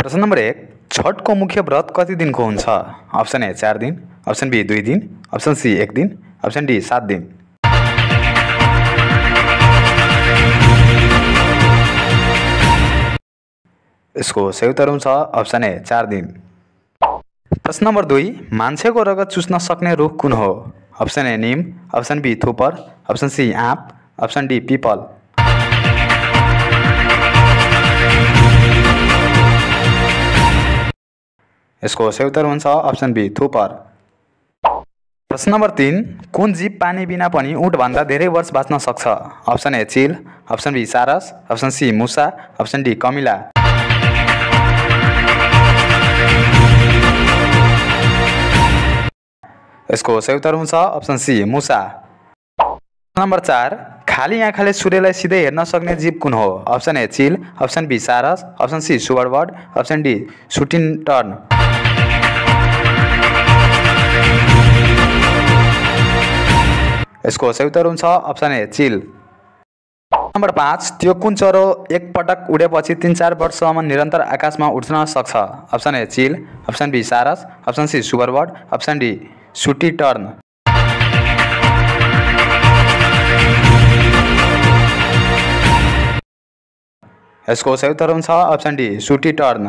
प्रश्न नंबर 1, छठ को मुख्य व्रत कति दिन को हुन्छ? ऑप्शन ए 4 दिन, ऑप्शन बी 2 दिन, ऑप्शन सी 1 दिन, ऑप्शन डी 7 दिन। यसको सही उत्तर हुन्छ ऑप्शन ए 4 दिन। प्रश्न नंबर 2, मान्छेको रगत चुस्न सक्ने रुख कुन हो? ऑप्शन ए नीम, ऑप्शन बी थुपर, ऑप्शन सी आँप, ऑप्शन डी पीपल। यसको सही उत्तर हुन्छ ऑप्शन बी थुपर। प्रश्न नंबर 3, कुन जीव पानी बिना पनि ऊँट भन्दा धेरै वर्ष बाँच्न सक्छ? ऑप्शन ए चील, ऑप्शन बी सारस, ऑप्शन सी मुसा, ऑप्शन डी कमिला। यसको सही उत्तर हुन्छ ऑप्शन सी मुसा। नंबर 4, खाली आँखाले सूर्यलाई सिधै हेर्न सक्ने जीव कुन हो? ऑप्शन ए चील, ऑप्शन बी सारस, ऑप्शन सी सुबरबर्ड, ऑप्शन डी शूटिंग टर्न। यसको सही उत्तर हुन्छ ऑप्शन ए चील। नंबर 5, त्यो कुन चरो एक पटक उडेपछि 3-4 वर्षसम्म निरन्तर आकाशमा उड्न सक्छ? ऑप्शन ए चील, ऑप्शन बी सारस, ऑप्शन सी सुबरबर्ड, ऑप्शन डी शूटी टर्न। यसको सही उत्तर हुन्छ ऑप्शन डी शूटी टर्न।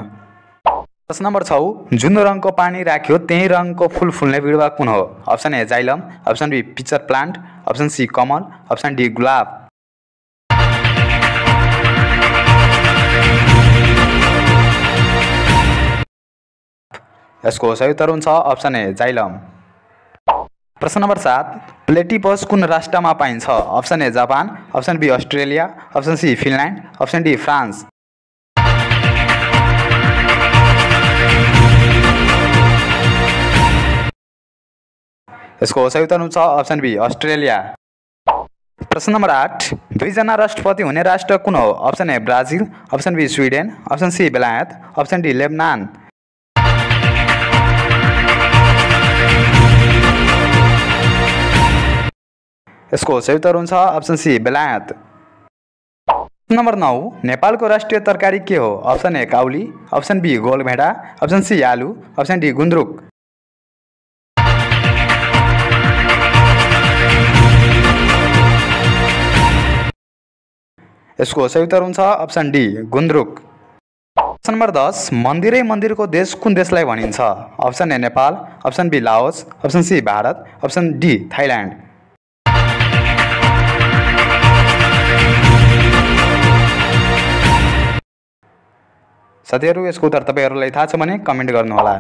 प्रश्न नंबर 6, जुन रङको पानी राख्यो त्यही रङको फूल फुल्ने बिरुवा कुन हो? Option A xylem, option B pitcher plant, option C कमल, ऑप्शन डी गुलाब। यसको सही उत्तर हुन्छ ऑप्शन ए जाइलम। प्रश्न नंबर 7, प्लेटिपस कुन राष्ट्रमा पाइन्छ? Option A Japan, option B Australia, option C Finland, option D France. यसको सही उत्तर हुन्छ ऑप्शन बी अस्ट्रेलिया। प्रश्न नंबर 8, 2 जना राष्ट्रपति हुने राष्ट्र कुन हो? Option A Brazil, option B Sweden, option C बेलायत, ऑप्शन डी लेबनान। यसको सही उत्तर हुन्छ ऑप्शन सी बेलायत। नंबर 9, नेपालको राष्ट्रिय तरकारी के हो? ऑप्शन ए काउली, ऑप्शन बी गोलभेडा, ऑप्शन सी आलु, ऑप्शन डी गुन्द्रुक। यसको सही उत्तर हुन्छ ऑप्शन डी गुन्द्रुक। प्रश्न नंबर 10, मन्दिरै मन्दिरको देश कुन देशलाई भनिन्छ? Option A Nepal, option B Laos, option C Bharat, option D Thailand. साथीहरु, यसको उत्तर तपाईहरुलाई थाहा छ भने कमेन्ट गर्नुहोला।